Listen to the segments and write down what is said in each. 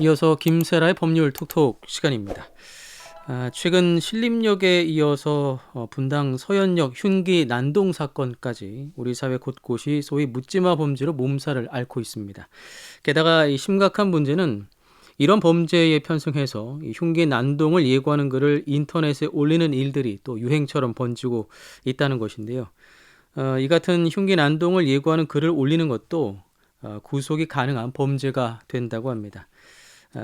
이어서 김세라의 법률 톡톡 시간입니다. 최근 신림역에 이어서 분당 서현역 흉기 난동 사건까지 우리 사회 곳곳이 소위 묻지마 범죄로 몸살을 앓고 있습니다. 게다가 이 심각한 문제는 이런 범죄에 편승해서 이 흉기 난동을 예고하는 글을 인터넷에 올리는 일들이 또 유행처럼 번지고 있다는 것인데요. 이 같은 흉기 난동을 예고하는 글을 올리는 것도 구속이 가능한 범죄가 된다고 합니다.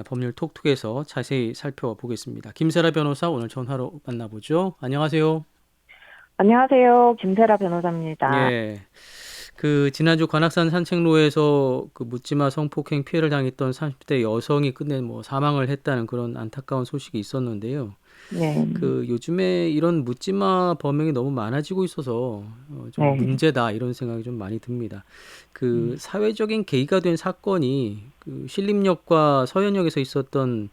법률 톡톡에서 자세히 살펴보겠습니다. 김세라 변호사 오늘 전화로 만나보죠. 안녕하세요. 안녕하세요. 김세라 변호사입니다. 예. 지난주 관악산 산책로에서 묻지마 성폭행 피해를 당했던 30대 여성이 끝내 사망을 했다는 그런 안타까운 소식이 있었는데요. 네, 요즘에 이런 묻지마 범행이 너무 많아지고 있어서 좀 네. 문제다 이런 생각이 좀 많이 듭니다. 음, 사회적인 계기가 된 사건이 신림역과 서현역에서 있었던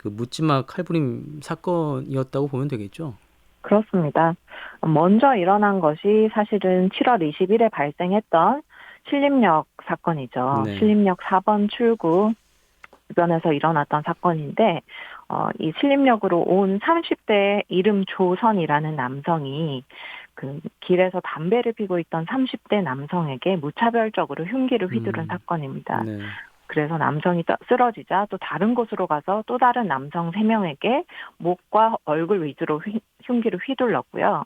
묻지마 칼부림 사건이었다고 보면 되겠죠? 그렇습니다. 먼저 일어난 것이 사실은 7월 20일에 발생했던 신림역 사건이죠. 네. 신림역 4번 출구 주변에서 일어났던 사건인데, 이 신림역으로 온 30대 이름 조선이라는 남성이 그 길에서 담배를 피고 있던 30대 남성에게 무차별적으로 흉기를 휘두른 음, 사건입니다. 네. 그래서 남성이 쓰러지자 또 다른 곳으로 가서 또 다른 남성 3명에게 목과 얼굴 위주로 흉기를 휘둘렀고요.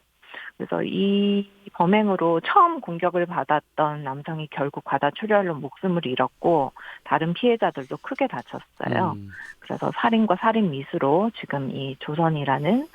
그래서 이 범행으로 처음 공격을 받았던 남성이 결국 과다출혈로 목숨을 잃었고 다른 피해자들도 크게 다쳤어요. 음, 그래서 살인과 살인 미수로 지금 이 조선이라는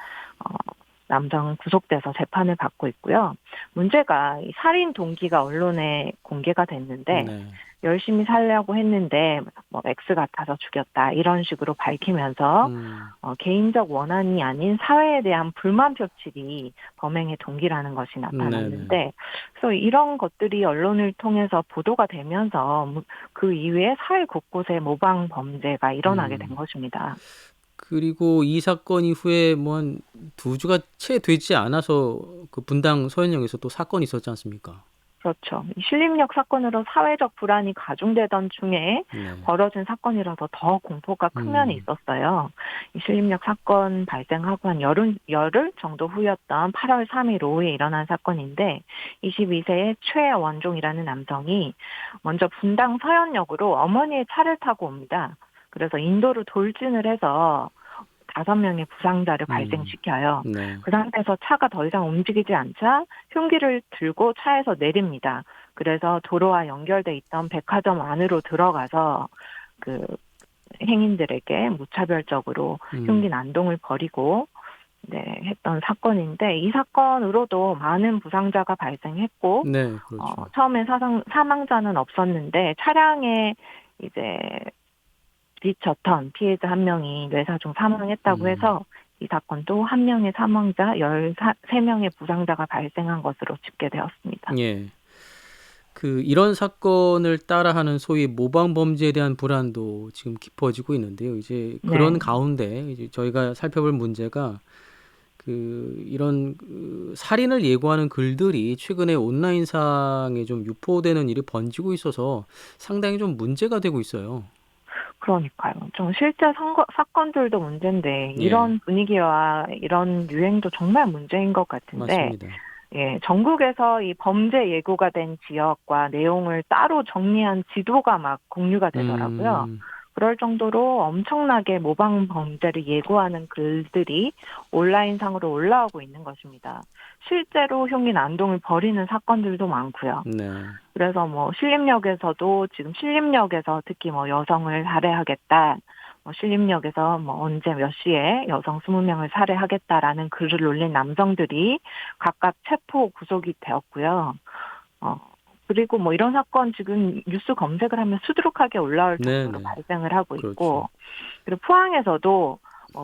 어, 남성 구속돼서 재판을 받고 있고요. 문제가 이 살인 동기가 언론에 공개가 됐는데 네. 열심히 살려고 했는데 뭐 X 같아서 죽였다 이런 식으로 밝히면서 음, 개인적 원한이 아닌 사회에 대한 불만 표출이 범행의 동기라는 것이 네네. 나타났는데 그래서 이런 것들이 언론을 통해서 보도가 되면서 그 이후에 사회 곳곳에 모방 범죄가 일어나게 된 음. 것입니다. 그리고 이 사건 이후에 뭐 한 두 주가 채 되지 않아서 분당 서현역에서 또 사건이 있었지 않습니까? 그렇죠. 이 신림역 사건으로 사회적 불안이 가중되던 중에 네. 벌어진 사건이라서 더 공포가 큰 면이 음, 있었어요. 이 신림역 사건 발생하고 한 열흘 정도 후였던 8월 3일 오후에 일어난 사건인데 22세의 최원종이라는 남성이 먼저 분당 서현역으로 어머니의 차를 타고 옵니다. 그래서 인도로 돌진을 해서 5명의 부상자를 음, 발생시켜요. 네. 그 상태에서 차가 더 이상 움직이지 않자 흉기를 들고 차에서 내립니다. 그래서 도로와 연결돼 있던 백화점 안으로 들어가서 그 행인들에게 무차별적으로 흉기 음, 난동을 벌이고 네, 했던 사건인데 이 사건으로도 많은 부상자가 발생했고 네, 그렇죠. 처음에 사망자는 없었는데 차량에 이제 부딪혔던 피해자 한 명이 뇌사중 사망했다고 음, 해서 이 사건도 한 명의 사망자, 13명의 부상자가 발생한 것으로 집계되었습니다. 예. 이런 사건을 따라하는 소위 모방 범죄에 대한 불안도 지금 깊어지고 있는데요. 이제 그런 네. 가운데 이제 저희가 살펴볼 문제가 이런 살인을 예고하는 글들이 최근에 온라인상에 좀 유포되는 일이 번지고 있어서 상당히 좀 문제가 되고 있어요. 그러니까요. 좀 실제 사건들도 문제인데 예, 이런 분위기와 이런 유행도 정말 문제인 것 같은데 맞습니다. 예, 전국에서 이 범죄 예고가 된 지역과 내용을 따로 정리한 지도가 막 공유가 되더라고요. 음, 그럴 정도로 엄청나게 모방 범죄를 예고하는 글들이 온라인상으로 올라오고 있는 것입니다. 실제로 흉기 난동을 벌이는 사건들도 많고요. 네, 그래서 뭐 신림역에서도 지금 신림역에서 특히 뭐 여성을 살해하겠다. 뭐 신림역에서 뭐 언제 몇 시에 여성 20명을 살해하겠다라는 글을 올린 남성들이 각각 체포 구속이 되었고요. 어, 그리고 뭐 이런 사건 지금 뉴스 검색을 하면 수두룩하게 올라올 네, 정도로 네, 발생을 하고 그렇죠. 있고, 그리고 포항에서도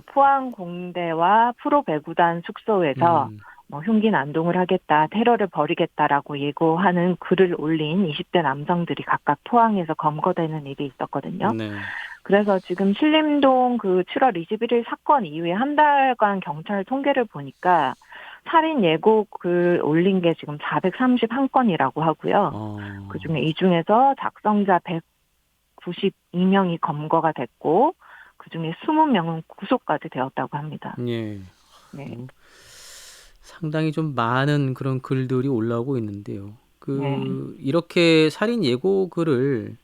포항 공대와 프로배구단 숙소에서 음, 뭐 흉기 난동을 하겠다, 테러를 벌이겠다라고 예고하는 글을 올린 20대 남성들이 각각 포항에서 검거되는 일이 있었거든요. 네, 그래서 지금 신림동 그 7월 21일 사건 이후에 한 달간 경찰 통계를 보니까 살인 예고 글 올린 게 지금 431건이라고 하고요. 어, 그중에 이 중에서 작성자 92명이 검거가 됐고 그중에 20명은 구속까지 되었다고 합니다. 예. 네. 어, 상당히 좀 많은 그런 글들이 올라오고 있는데요. 네. 이렇게 살인 예고 글을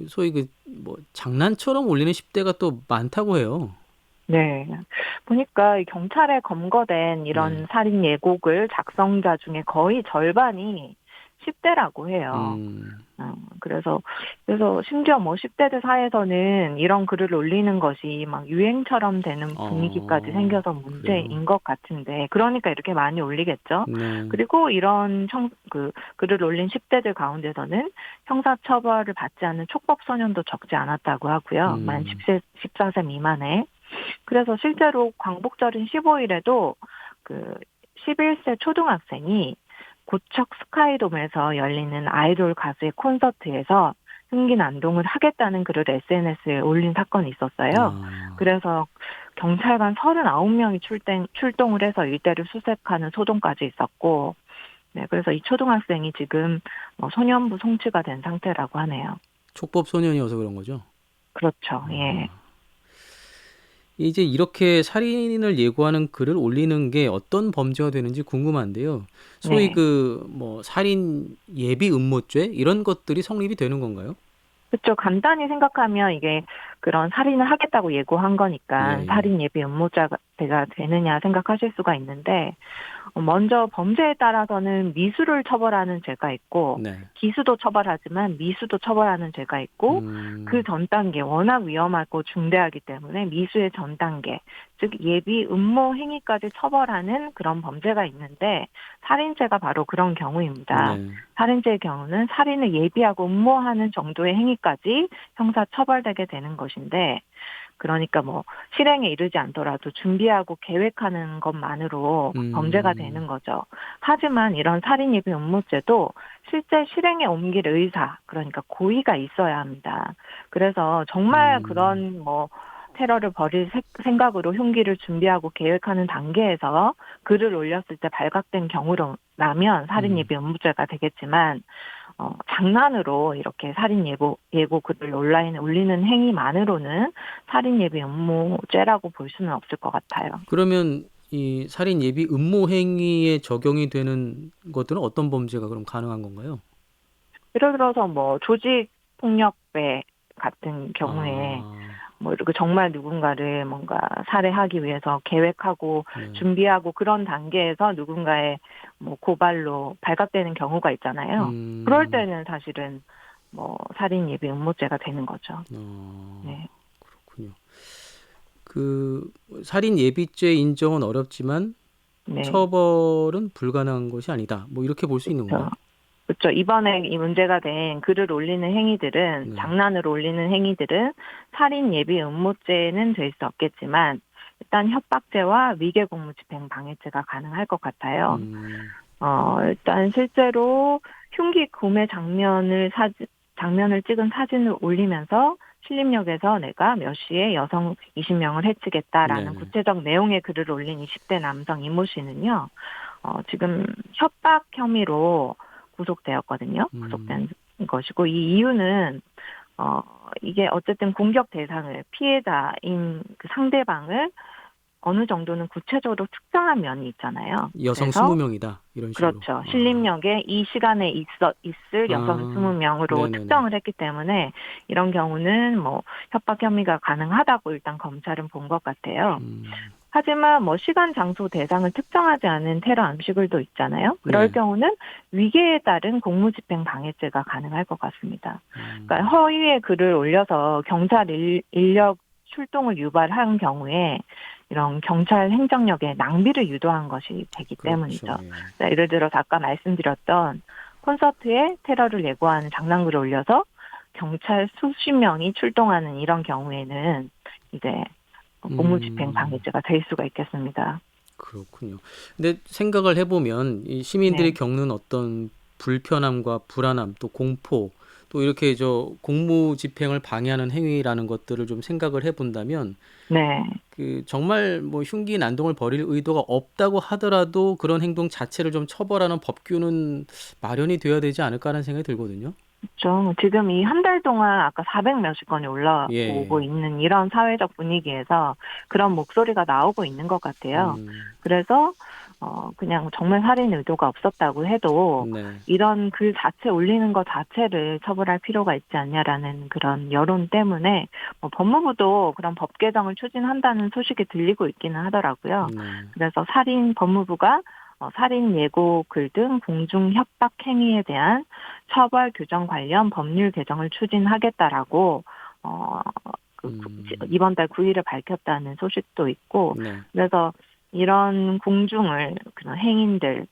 소위 뭐 장난처럼 올리는 10대가 또 많다고 해요. 네. 보니까 이 경찰에 검거된 네. 이런 살인 예고글 작성자 중에 거의 절반이 10대라고 해요. 음, 그래서 심지어 뭐 10대들 사이에서는 이런 글을 올리는 것이 막 유행처럼 되는 분위기까지 생겨서 그래요. 문제인 것 같은데, 그러니까 이렇게 많이 올리겠죠. 네. 그리고 이런 글을 올린 10대들 가운데서는 형사처벌을 받지 않는 촉법소년도 적지 않았다고 하고요. 만 음, 14세 미만에. 그래서 실제로 광복절인 15일에도 그 11세 초등학생이 고척 스카이돔에서 열리는 아이돌 가수의 콘서트에서 흉기 난동을 하겠다는 글을 SNS에 올린 사건이 있었어요. 아, 그래서 경찰관 39명이 출동을 해서 일대를 수색하는 소동까지 있었고, 네, 그래서 이 초등학생이 지금 소년부 송치가 된 상태라고 하네요. 촉법 소년이어서 그런 거죠. 그렇죠. 예. 이제 이렇게 살인을 예고하는 글을 올리는 게 어떤 범죄가 되는지 궁금한데요. 소위 네. 뭐 살인 예비 음모죄 이런 것들이 성립이 되는 건가요? 그렇죠. 간단히 생각하면 이게 그런 살인을 하겠다고 예고한 예, 거니까 예. 살인 예비 음모죄가 되느냐 생각하실 수가 있는데, 먼저 범죄에 따라서는 미수를 처벌하는 죄가 있고 네. 기수도 처벌하지만 미수도 처벌하는 죄가 있고, 그 음, 전 단계 워낙 위험하고 중대하기 때문에 미수의 전 단계, 즉 예비 음모 행위까지 처벌하는 그런 범죄가 있는데, 살인죄가 바로 그런 경우입니다. 네. 살인죄의 경우는 살인을 예비하고 음모하는 정도의 행위까지 형사 처벌되게 되는 것인데, 그러니까 뭐 실행에 이르지 않더라도 준비하고 계획하는 것만으로 범죄가 음, 되는 거죠. 하지만 이런 살인 예비 음모죄도 실제 실행에 옮길 의사, 그러니까 고의가 있어야 합니다. 그래서 정말 음, 그런 뭐 테러를 벌일 생각으로 흉기를 준비하고 계획하는 단계에서 글을 올렸을 때 발각된 경우라면 살인 음. 예비 음모죄가 되겠지만, 장난으로 이렇게 살인 예고 글을 온라인에 올리는 행위만으로는 살인 예비 음모죄라고 볼 수는 없을 것 같아요. 그러면 이 살인 예비 음모 행위에 적용이 되는 것들은 어떤 범죄가 그럼 가능한 건가요? 예를 들어서 뭐 조직 폭력배 같은 경우에 아, 뭐 이렇게 정말 누군가를 뭔가 살해하기 위해서 계획하고 네. 준비하고 그런 단계에서 누군가의 뭐 고발로 발각되는 경우가 있잖아요. 그럴 음, 때는 사실은 뭐 살인 예비 음모죄가 되는 거죠. 어, 네. 그렇군요. 그 살인 예비죄 인정은 어렵지만 네. 처벌은 불가능한 것이 아니다. 뭐 이렇게 볼 수 있는 그렇죠. 건가요? 그렇죠. 이번에 이 문제가 된 글을 올리는 행위들은, 네. 장난으로 올리는 행위들은 살인 예비 음모죄는 될 수 없겠지만, 일단 협박죄와 위계 공무집행 방해죄가 가능할 것 같아요. 음, 일단 실제로 흉기 구매 장면을 찍은 사진을 올리면서 신림역에서 내가 몇 시에 여성 20명을 해치겠다라는 네네. 구체적 내용의 글을 올린 20대 남성 이모 씨는요, 지금 협박 혐의로 구속되었거든요. 음, 구속된 것이고, 이 이유는, 이게 어쨌든 공격 대상을, 피해자인 그 상대방을 어느 정도는 구체적으로 특정한 면이 있잖아요. 여성 그래서 20명이다. 이런 식으로. 그렇죠. 아, 신림역에 이 시간에 있을 여성 아, 20명으로 네네네. 특정을 했기 때문에 이런 경우는 뭐 협박 혐의가 가능하다고 일단 검찰은 본 것 같아요. 음, 하지만 뭐 시간, 장소, 대상을 특정하지 않은 테러 암시글도 있잖아요. 그럴 네. 경우는 위계에 따른 공무집행 방해죄가 가능할 것 같습니다. 그러니까 음, 허위의 글을 올려서 경찰 인력 출동을 유발한 경우에 이런 경찰 행정력의 낭비를 유도한 것이 되기 그렇죠. 때문이죠. 예. 자, 예를 들어서 아까 말씀드렸던 콘서트에 테러를 예고하는 장난글을 올려서 경찰 수십 명이 출동하는 이런 경우에는 이제 공무집행 음, 방해죄가 될 수가 있겠습니다. 그렇군요. 근데 생각을 해보면 이 시민들이 네, 겪는 어떤 불편함과 불안함, 또 공포, 또 이렇게 공무 집행을 방해하는 행위라는 것들을 좀 생각을 해본다면 네, 정말 뭐 흉기 난동을 벌일 의도가 없다고 하더라도 그런 행동 자체를 좀 처벌하는 법규는 마련이 되어야 되지 않을까라는 생각이 들거든요. 좀 지금 이 한 달 동안 아까 400 몇십 건이 예. 올라오고 있는 이런 사회적 분위기에서 그런 목소리가 나오고 있는 것 같아요. 음. 그래서 그냥 정말 살인 의도가 없었다고 해도 네. 이런 글 자체 올리는 것 자체를 처벌할 필요가 있지 않냐라는 그런 여론 때문에 법무부도 그런 법 개정을 추진한다는 소식이 들리고 있기는 하더라고요. 네. 그래서 법무부가 살인 예고 글 등 공중 협박 행위에 대한 처벌 규정 관련 법률 개정을 추진하겠다라고 어, 음. 이번 달 9일에 밝혔다는 소식도 있고 네. 그래서 이런 공중을 그런 행인들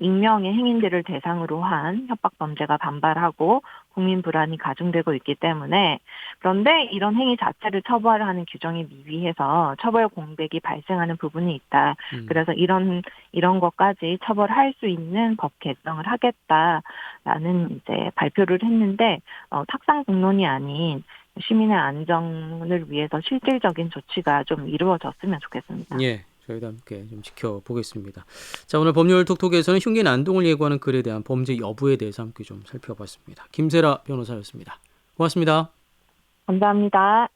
익명의 행인들을 대상으로 한 협박 범죄가 반발하고 국민 불안이 가중되고 있기 때문에 그런데 이런 행위 자체를 처벌하는 규정이 미비해서 처벌 공백이 발생하는 부분이 있다. 음. 그래서 이런 것까지 처벌할 수 있는 법 개정을 하겠다라는 이제 발표를 했는데 탁상 공론이 아닌 시민의 안전을 위해서 실질적인 조치가 좀 이루어졌으면 좋겠습니다. 예. 저희도 함께 좀 지켜보겠습니다. 자, 오늘 법률 톡톡에서는 흉기 난동을 예고하는 글에 대한 범죄 여부에 대해서 함께 좀 살펴봤습니다. 김세라 변호사였습니다. 고맙습니다. 감사합니다.